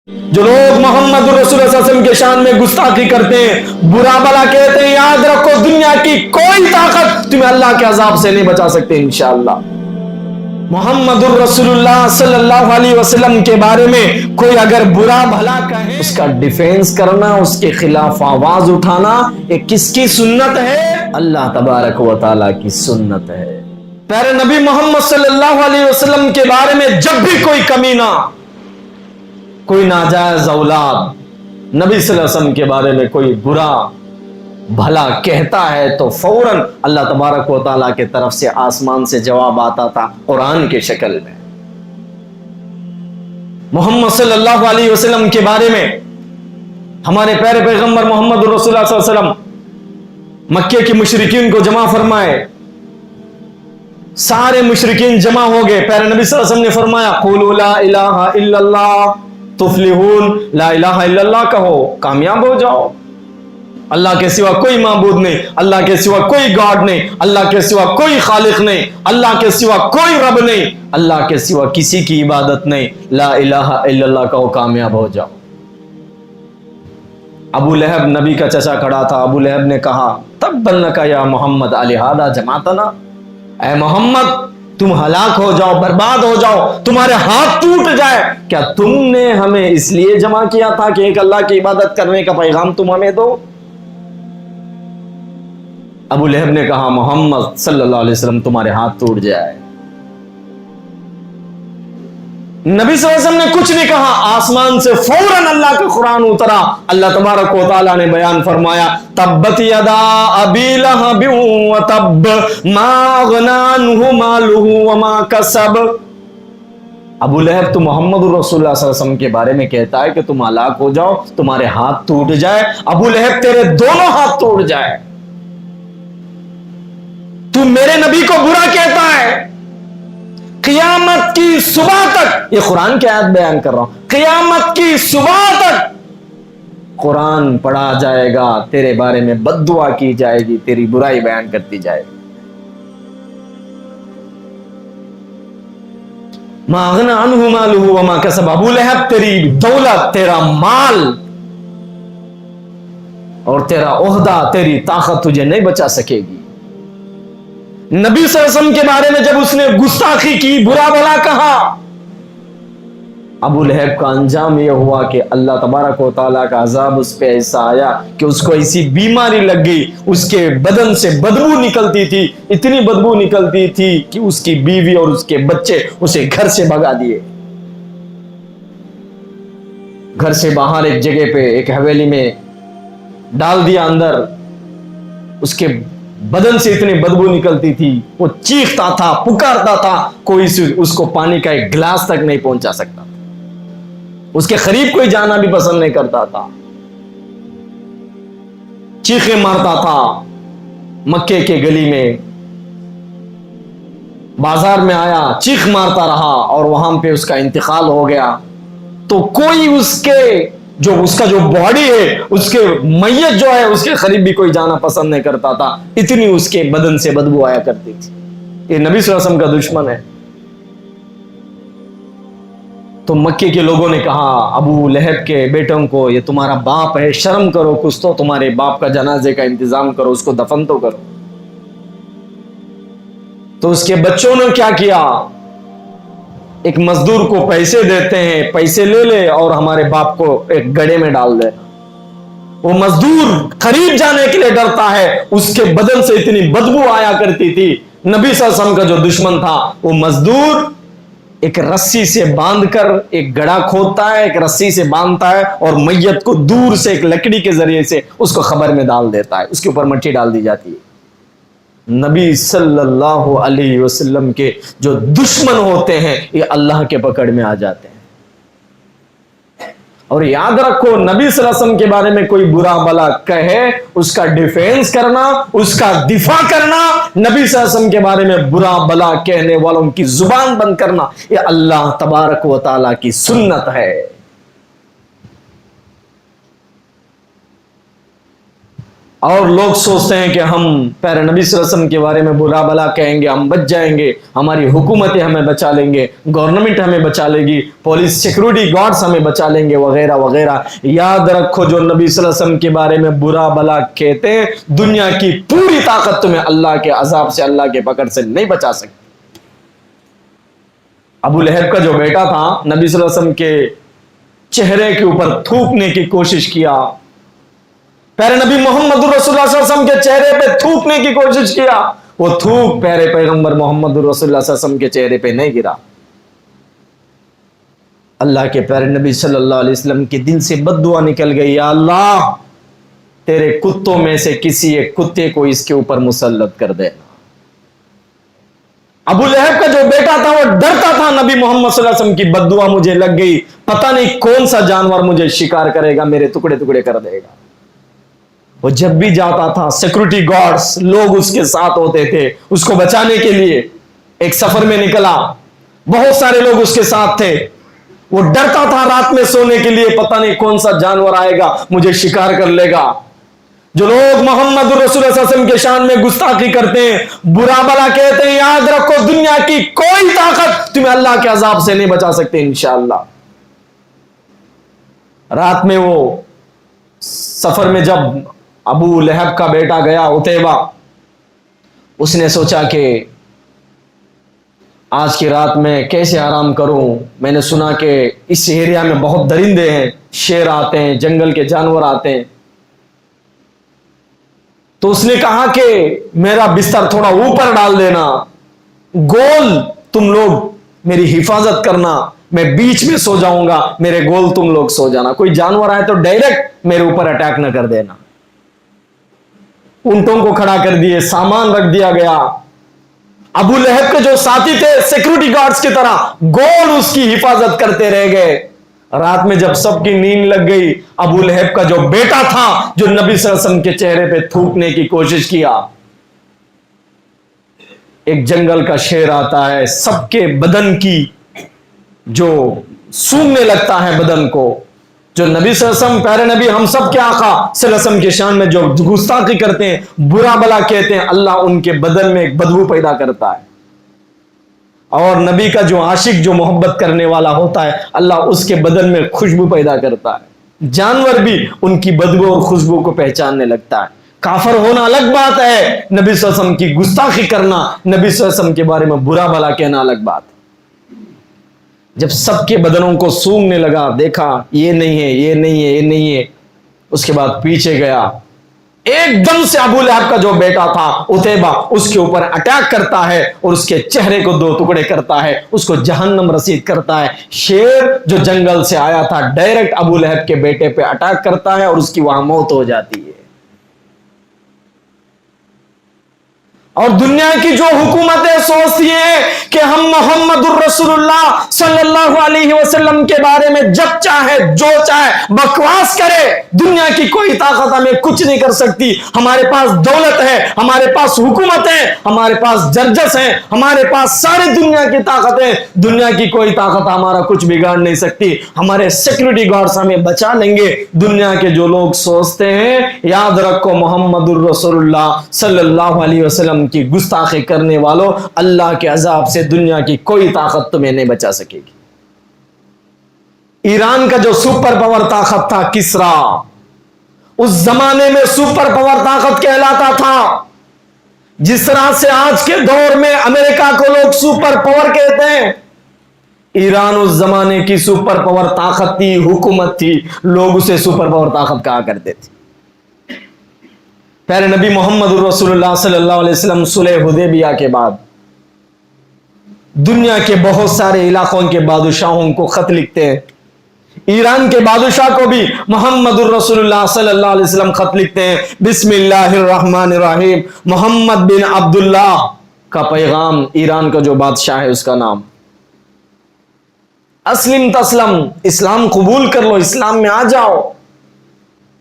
جو لوگ محمد رسول اللہ صلی اللہ علیہ وسلم کے شان میں گستاخی کرتے ہیں، برا بلا کہتے ہیں، یاد رکھو دنیا کی کوئی طاقت تمہیں اللہ کے عذاب سے نہیں بچا سکتے انشاءاللہ۔ محمد الرسول اللہ صلی اللہ علیہ وسلم کے بارے میں کوئی اگر برا بھلا کہے، اس کا ڈیفینس کرنا، اس کے خلاف آواز اٹھانا، یہ کس کی سنت ہے؟ اللہ تبارک و تعالیٰ کی سنت ہے۔ پیارے نبی محمد صلی اللہ علیہ وسلم کے بارے میں جب بھی کوئی کمینہ، کوئی ناجائز اولاد نبی صلی اللہ علیہ وسلم کے بارے میں کوئی برا بھلا کہتا ہے تو فوراً اللہ تبارک و تعالیٰ کے طرف سے آسمان سے جواب آتا تھا قرآن کے شکل میں۔ محمد صلی اللہ علیہ وسلم کے بارے میں ہمارے پیارے پیغمبر محمد رسول اللہ صلی اللہ علیہ وسلم مکے کی مشرکین کو جمع فرمائے، سارے مشرکین جمع ہو گئے، پیارے نبی صلی اللہ علیہ وسلم نے فرمایا قولوا لا الہ الا اللہ تفلحون، لا الہ الا اللہ کہو کامیاب ہو جاؤ۔ اللہ کے سوا کوئی معبود نہیں، اللہ کے سوا کوئی گاڈ نہیں، اللہ کے سوا کوئی خالق نہیں، اللہ کے سوا کوئی رب نہیں، اللہ کے سوا کسی کی عبادت نہیں، لا الہ الا اللہ کہو کامیاب ہو جاؤ۔ ابو لہب نبی کا چچا کھڑا تھا، ابو لہب نے کہا تبا لک یا محمد الہذا جمعتنا، اے محمد تم ہلاک ہو جاؤ، برباد ہو جاؤ، تمہارے ہاتھ ٹوٹ جائے، کیا تم نے ہمیں اس لیے جمع کیا تھا کہ ایک اللہ کی عبادت کرنے کا پیغام تم ہمیں دو؟ ابو لہب نے کہا محمد صلی اللہ علیہ وسلم تمہارے ہاتھ ٹوٹ جائے۔ نبی صلی اللہ علیہ وسلم نے کچھ نہیں کہا، آسمان سے فوراً اللہ کا قرآن اترا، اللہ تبارک و تعالیٰ نے بیان فرمایا تبت یدا ابی لہب وتب ما اغنی عنہ مالہ وما کسب۔ ابو لہب تو محمد رسول اللہ صلی اللہ علیہ وسلم کے بارے میں کہتا ہے کہ تم ہلاک ہو جاؤ، تمہارے ہاتھ ٹوٹ جائے، ابو لہب تیرے دونوں ہاتھ ٹوٹ جائے، تو میرے نبی کو برا کہتا ہے، قیامت کی صبح تک، یہ قرآن کی آیت بیان کر رہا ہوں، قیامت کی صبح تک قرآن پڑھا جائے گا، تیرے بارے میں بد دعا کی جائے گی، تیری برائی بیان کرتی جائے گی۔ ما اغنی عنہ مالہ وما کسب، ابو لہب تیری دولت، تیرا مال اور تیرا عہدہ، تیری طاقت تجھے نہیں بچا سکے گی۔ نبی صلی اللہ علیہ وسلم کے بارے میں جب اس نے گستاخی کی، برا بھلا کہا، ابو لہب کا انجام یہ ہوا کہ اللہ تبارک و تعالیٰ کا عذاب اس پہ ایسا آیا کہ اس کو ایسی بیماری لگ گئی، اس کے بدن سے بدبو نکلتی تھی، اتنی بدبو نکلتی تھی کہ اس کی بیوی اور اس کے بچے اسے گھر سے بھگا دیے، گھر سے باہر ایک جگہ پہ ایک حویلی میں ڈال دیا اندر۔ اس کے بدن سے اتنی بدبو نکلتی تھی، وہ چیختا تھا، پکارتا تھا، کوئی اس کو پانی کا ایک گلاس تک نہیں پہنچا سکتا، اس کے قریب کوئی جانا بھی پسند نہیں کرتا تھا، چیخیں مارتا تھا۔ مکے کے گلی میں بازار میں آیا، چیخ مارتا رہا اور وہاں پہ اس کا انتقال ہو گیا، تو کوئی اس کا جو باڈی ہے، اس کے میت جو ہے، اس کے قریب بھی کوئی جانا پسند نہیں کرتا تھا، اتنی اس کے بدن سے بدبو آیا کرتی تھی۔ یہ نبی صلی اللہ علیہ وسلم کا دشمن ہے۔ تو مکے کے لوگوں نے کہا ابو لہب کے بیٹوں کو، یہ تمہارا باپ ہے، شرم کرو کچھ تو، تمہارے باپ کا جنازے کا انتظام کرو، اس کو دفن تو کرو۔ تو اس کے بچوں نے کیا کیا، ایک مزدور کو پیسے دیتے ہیں، پیسے لے لے اور ہمارے باپ کو ایک گڑھے میں ڈال دے۔ وہ مزدور قریب جانے کے لیے ڈرتا ہے، اس کے بدن سے اتنی بدبو آیا کرتی تھی۔ نبی صلی اللہ علیہ وسلم کا جو دشمن تھا، وہ مزدور ایک رسی سے باندھ کر ایک گڑھا کھودتا ہے، ایک رسی سے باندھتا ہے اور میت کو دور سے ایک لکڑی کے ذریعے سے اس کو قبر میں ڈال دیتا ہے، اس کے اوپر مٹی ڈال دی جاتی ہے۔ نبی صلی اللہ علیہ وسلم کے جو دشمن ہوتے ہیں، یہ اللہ کے پکڑ میں آ جاتے ہیں۔ اور یاد رکھو، نبی صلی اللہ علیہ وسلم کے بارے میں کوئی برا بلا کہے، اس کا ڈیفینس کرنا، اس کا دفاع کرنا، نبی صلی اللہ علیہ وسلم کے بارے میں برا بلا کہنے والوں کی زبان بند کرنا، یہ اللہ تبارک و تعالیٰ کی سنت ہے۔ اور لوگ سوچتے ہیں کہ ہم پیارے نبی صلی اللہ علیہ وسلم کے بارے میں برا بلا کہیں گے ہم بچ جائیں گے، ہماری حکومتیں ہمیں بچا لیں گے، گورنمنٹ ہمیں بچا لے گی، پولیس سیکورٹی گارڈز ہمیں بچا لیں گے وغیرہ وغیرہ۔ یاد رکھو جو نبی صلی اللہ علیہ وسلم کے بارے میں برا بلا کہتے ہیں، دنیا کی پوری طاقت تمہیں اللہ کے عذاب سے، اللہ کے پکڑ سے نہیں بچا سکتی۔ ابو لہب کا جو بیٹا تھا، نبی صلی اللہ علیہ وسلم کے چہرے کے اوپر تھوکنے کی کوشش کیا، پیارے نبی محمد رسول اللہ صلی اللہ علیہ وسلم کے چہرے پہ تھوکنے کی کوشش کیا، وہ تھوک پیارے پیغمبر محمد رسول اللہ صلی اللہ علیہ وسلم کے چہرے پہ نہیں گرا۔ اللہ کے پیارے نبی صلی اللہ علیہ وسلم کے دل سے بد دعا نکل گئی، یا اللہ تیرے کتوں میں سے کسی ایک کتے کو اس کے اوپر مسلط کر دینا۔ ابو لہب کا جو بیٹا تھا وہ ڈرتا تھا، نبی محمد صلی اللہ علیہ وسلم کی بد دعا مجھے لگ گئی، پتہ نہیں کون سا جانور مجھے شکار کرے گا، میرے ٹکڑے ٹکڑے کر دے گا۔ وہ جب بھی جاتا تھا، سیکورٹی گارڈز لوگ اس کے ساتھ ہوتے تھے اس کو بچانے کے لیے۔ ایک سفر میں نکلا، بہت سارے لوگ اس کے ساتھ تھے، وہ ڈرتا تھا رات میں سونے کے لیے، پتہ نہیں کون سا جانور آئے گا مجھے شکار کر لے گا۔ جو لوگ محمد رسول اللہ صلی اللہ علیہ وسلم کے شان میں گستاخی کرتے ہیں، برا بلا کہتے ہیں، یاد رکھو دنیا کی کوئی طاقت تمہیں اللہ کے عذاب سے نہیں بچا سکتے انشاءاللہ۔ رات میں وہ سفر میں جب ابو لہب کا بیٹا گیا عتیبہ، اس نے سوچا کہ آج کی رات میں کیسے آرام کروں، میں نے سنا کہ اس ایریا میں بہت درندے ہیں، شیر آتے ہیں، جنگل کے جانور آتے ہیں۔ تو اس نے کہا کہ میرا بستر تھوڑا اوپر ڈال دینا، گول تم لوگ میری حفاظت کرنا، میں بیچ میں سو جاؤں گا، میرے گول تم لوگ سو جانا، کوئی جانور آئے تو ڈائریکٹ میرے اوپر اٹیک نہ کر دینا۔ اونٹوں کو کھڑا کر دیے، سامان رکھ دیا گیا۔ ابو لہب کے جو ساتھی تھے سیکورٹی گارڈز کی طرح گول اس کی حفاظت کرتے رہ گئے۔ رات میں جب سب کی نیند لگ گئی، ابو لہب کا جو بیٹا تھا جو نبی صلی اللہ علیہ وسلم کے چہرے پہ تھوکنے کی کوشش کیا، ایک جنگل کا شیر آتا ہے، سب کے بدن کی جو سونگنے لگتا ہے بدن کو، جو نبی صلی اللہ علیہ وسلم پیارے نبی ہم سب کے آقا صلی اللہ علیہ وسلم کے شان میں جو گستاخی کرتے ہیں، برا بلا کہتے ہیں، اللہ ان کے بدن میں ایک بدبو پیدا کرتا ہے۔ اور نبی کا جو عاشق جو محبت کرنے والا ہوتا ہے، اللہ اس کے بدن میں خوشبو پیدا کرتا ہے، جانور بھی ان کی بدبو اور خوشبو کو پہچاننے لگتا ہے۔ کافر ہونا الگ بات ہے، نبی صلی اللہ علیہ وسلم کی گستاخی کرنا، نبی صلی اللہ علیہ وسلم کے بارے میں برا بلا کہنا الگ بات ہے۔ جب سب کے بدنوں کو سونگنے لگا، دیکھا یہ نہیں ہے، یہ نہیں ہے، یہ نہیں ہے، اس کے بعد پیچھے گیا، ایک دم سے ابو لہب کا جو بیٹا تھا عتیبہ اس کے اوپر اٹیک کرتا ہے اور اس کے چہرے کو دو ٹکڑے کرتا ہے، اس کو جہنم رسید کرتا ہے۔ شیر جو جنگل سے آیا تھا ڈائریکٹ ابو لہب کے بیٹے پہ اٹیک کرتا ہے اور اس کی وہاں موت ہو جاتی ہے۔ اور دنیا کی جو حکومتیں سوچتی ہیں کہ ہم محمد الرسول اللہ صلی اللہ علیہ وسلم کے بارے میں جب چاہے جو چاہے بکواس کرے، دنیا کی کوئی طاقت ہمیں کچھ نہیں کر سکتی۔ ہمارے پاس دولت ہے، ہمارے پاس حکومت ہے، ہمارے پاس جرجس ہیں، ہمارے پاس ساری دنیا کی طاقتیں، دنیا کی کوئی طاقت ہمارا کچھ بگاڑ نہیں سکتی، ہمارے سیکورٹی گارڈز ہمیں بچا لیں گے۔ دنیا کے جو لوگ سوچتے ہیں، یاد رکھو محمد الرسول اللہ صلی اللہ علیہ وسلم کی گستاخی کرنے والوں، اللہ کے عذاب سے دنیا کی کوئی طاقت تمہیں نہیں بچا سکے گی۔ ایران کا جو سپر پاور طاقت تھا کسرا، اس زمانے میں سپر پاور طاقت کہلاتا تھا، جس طرح سے آج کے دور میں امریکہ کو لوگ سپر پاور کہتے ہیں، ایران اس زمانے کی سپر پاور طاقت تھی، حکومت تھی، لوگ اسے سپر پاور طاقت کہا کرتے تھے۔ پیارے نبی محمد رسول اللہ صلی اللہ علیہ وسلم صلح حدیبیہ کے بعد دنیا کے بہت سارے علاقوں کے بادشاہوں کو خط لکھتے ہیں۔ ایران کے بادشاہ کو بھی محمد الرسول اللہ صلی اللہ علیہ وسلم خط لکھتے ہیں، بسم اللہ الرحمن الرحیم، محمد بن عبداللہ کا پیغام، ایران کا جو بادشاہ ہے اس کا نام، اسلم تسلم، اسلام قبول کر لو، اسلام میں آ جاؤ،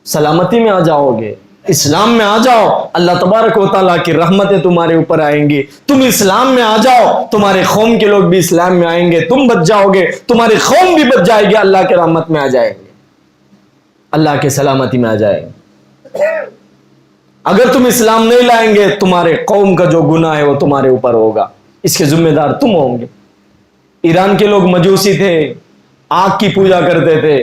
سلامتی میں آ جاؤ گے، اسلام میں آ جاؤ، اللہ تبارک و تعالیٰ کی رحمتیں تمہارے اوپر آئیں گی، تم اسلام میں آ جاؤ، تمہارے قوم کے لوگ بھی اسلام میں آئیں گے، تم بچ جاؤ گے، تمہاری قوم بھی بچ جائے گی، اللہ کے رحمت میں آ جائیں گے، اللہ کے سلامتی میں آ جائیں گے۔ اگر تم اسلام نہیں لائیں گے تمہارے قوم کا جو گناہ ہے وہ تمہارے اوپر ہوگا، اس کے ذمہ دار تم ہوں گے۔ ایران کے لوگ مجوسی تھے، آگ کی پوجا کرتے تھے۔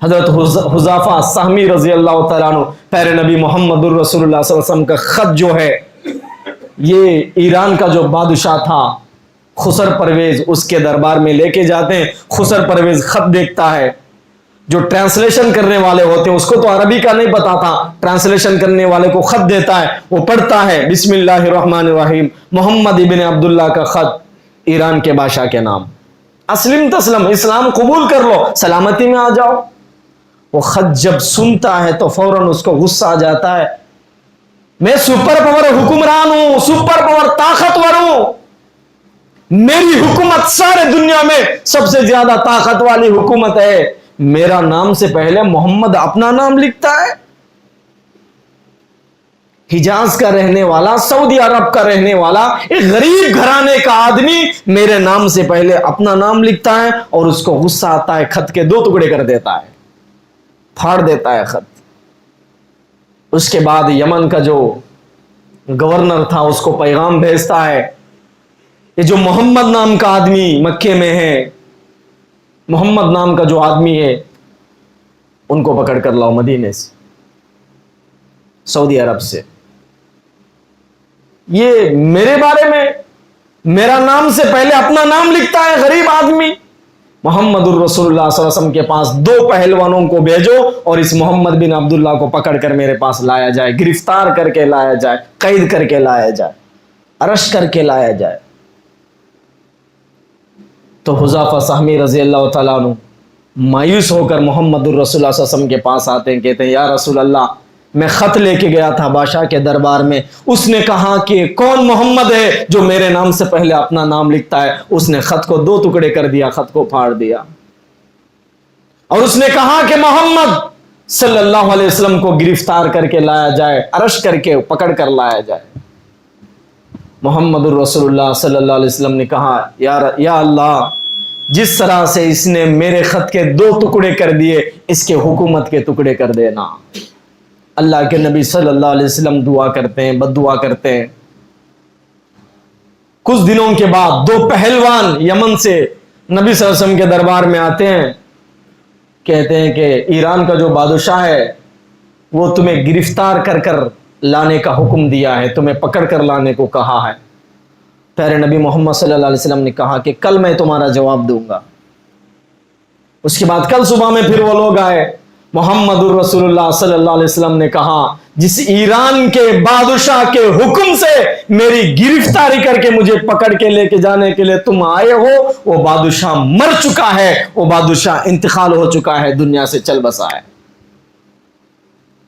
حضرت حذیفہ سہمی رضی اللہ تعالیٰ عنہ پیارے نبی محمد الرسول اللہ صلی اللہ علیہ وسلم کا خط جو ہے، یہ ایران کا جو بادشاہ تھا خسر پرویز، اس کے دربار میں لے کے جاتے ہیں۔ خسر پرویز خط دیکھتا ہے، جو ٹرانسلیشن کرنے والے ہوتے ہیں اس کو تو عربی کا نہیں پتا تھا، ٹرانسلیشن کرنے والے کو خط دیتا ہے، وہ پڑھتا ہے بسم اللہ الرحمن الرحیم، محمد ابن عبداللہ کا خط ایران کے بادشاہ کے نام، اسلم تسلم، اسلام قبول کر لو، سلامتی میں آ جاؤ۔ وہ خط جب سنتا ہے تو فوراً اس کو غصہ آ جاتا ہے، میں سپر پاور حکمران ہوں، سپر پاور طاقتور ہوں، میری حکومت سارے دنیا میں سب سے زیادہ طاقت والی حکومت ہے، میرا نام سے پہلے محمد اپنا نام لکھتا ہے۔ حجاز کا رہنے والا، سعودی عرب کا رہنے والا، ایک غریب گھرانے کا آدمی میرے نام سے پہلے اپنا نام لکھتا ہے، اور اس کو غصہ آتا ہے، خط کے 2 ٹکڑے کر دیتا ہے، پھاڑ دیتا ہے خط۔ اس کے بعد یمن کا جو گورنر تھا اس کو پیغام بھیجتا ہے، یہ جو محمد نام کا آدمی مکے میں ہے، محمد نام کا جو آدمی ہے ان کو پکڑ کر لاؤ مدینے سے، سعودی عرب سے، یہ میرے بارے میں میرا نام سے پہلے اپنا نام لکھتا ہے غریب آدمی۔ محمد الرسول اللہ صلی اللہ علیہ وسلم کے پاس 2 پہلوانوں کو بھیجو اور اس محمد بن عبداللہ کو پکڑ کر میرے پاس لایا جائے، گرفتار کر کے لایا جائے، قید کر کے لایا جائے، ارسٹ کر کے لایا جائے۔ تو حذیفہ سہمی رضی اللہ تعالیٰ عنہ مایوس ہو کر محمد الرسول اللہ صلی اللہ علیہ وسلم کے پاس آتے ہیں، کہتے ہیں یا رسول اللہ، میں خط لے کے گیا تھا بادشاہ کے دربار میں، اس نے کہا کہ کون محمد ہے جو میرے نام سے پہلے اپنا نام لکھتا ہے، اس نے خط کو 2 ٹکڑے کر دیا، خط کو پھاڑ دیا، اور اس نے کہا کہ محمد صلی اللہ علیہ وسلم کو گرفتار کر کے لایا جائے، ارسٹ کر کے پکڑ کر لایا جائے۔ محمد الرسول اللہ صلی اللہ علیہ وسلم نے کہا یا اللہ، جس طرح سے اس نے میرے خط کے 2 ٹکڑے کر دیے، اس کے حکومت کے ٹکڑے کر دینا۔ اللہ کے نبی صلی اللہ علیہ وسلم دعا کرتے ہیں، بد دعا کرتے ہیں۔ کچھ دنوں کے بعد 2 پہلوان یمن سے نبی صلی اللہ علیہ وسلم کے دربار میں آتے ہیں، کہتے ہیں کہ ایران کا جو بادشاہ ہے وہ تمہیں گرفتار کر کر لانے کا حکم دیا ہے، تمہیں پکڑ کر لانے کو کہا ہے۔ پیارے نبی محمد صلی اللہ علیہ وسلم نے کہا کہ کل میں تمہارا جواب دوں گا۔ اس کے بعد کل صبح میں پھر وہ لوگ آئے، محمد الرسول اللہ صلی اللہ علیہ وسلم نے کہا جس ایران کے بادشاہ کے حکم سے میری گرفتاری کر کے مجھے پکڑ کے لے کے جانے کے لیے تم آئے ہو، وہ بادشاہ مر چکا ہے، وہ بادشاہ انتقال ہو چکا ہے، دنیا سے چل بسا ہے۔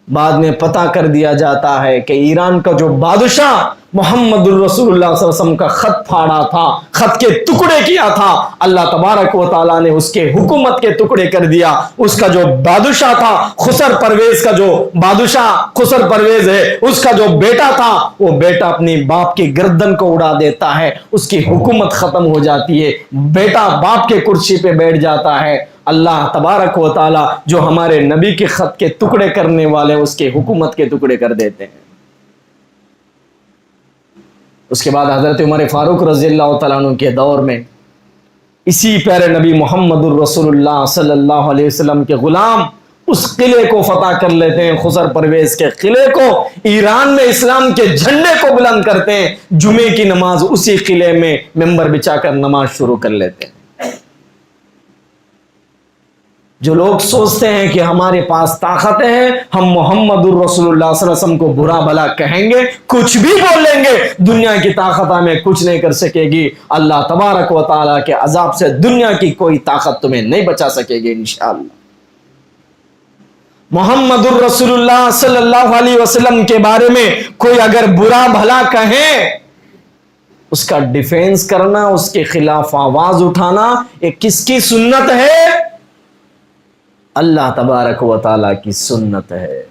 بعد میں پتہ کر دیا جاتا ہے کہ ایران کا جو بادشاہ محمد الرسول اللہ صلی اللہ علیہ وسلم کا خط پھاڑا تھا، خط کے ٹکڑے کیا تھا، اللہ تبارک و تعالیٰ نے اس کے حکومت کے ٹکڑے کر دیا۔ اس کا جو بادشاہ تھا، خسر پرویز کا جو بادشاہ خسر پرویز ہے، اس کا جو بیٹا تھا، وہ بیٹا اپنی باپ کی گردن کو اڑا دیتا ہے، اس کی حکومت ختم ہو جاتی ہے، بیٹا باپ کے کرسی پہ بیٹھ جاتا ہے۔ اللہ تبارک و تعالی جو ہمارے نبی کے خط کے ٹکڑے کرنے والے اس کے حکومت کے ٹکڑے کر دیتے ہیں۔ اس کے بعد حضرت عمر فاروق رضی اللہ تعالیٰ عنہ کے دور میں اسی پیارے نبی محمد الرسول اللہ صلی اللہ علیہ وسلم کے غلام اس قلعے کو فتح کر لیتے ہیں، خسر پرویز کے قلعے کو، ایران میں اسلام کے جھنڈے کو بلند کرتے ہیں، جمعے کی نماز اسی قلعے میں ممبر بچھا کر نماز شروع کر لیتے ہیں۔ جو لوگ سوچتے ہیں کہ ہمارے پاس طاقتیں ہیں، ہم محمد الرسول اللہ صلی اللہ علیہ وسلم کو برا بھلا کہیں گے، کچھ بھی بولیں گے، دنیا کی طاقت ہمیں کچھ نہیں کر سکے گی۔ اللہ تبارک و تعالیٰ کے عذاب سے دنیا کی کوئی طاقت تمہیں نہیں بچا سکے گی انشاءاللہ۔ محمد الرسول اللہ صلی اللہ علیہ وسلم کے بارے میں کوئی اگر برا بھلا کہیں، اس کا ڈیفینس کرنا، اس کے خلاف آواز اٹھانا، یہ کس کی سنت ہے؟ اللہ تبارک و تعالیٰ کی سنت ہے۔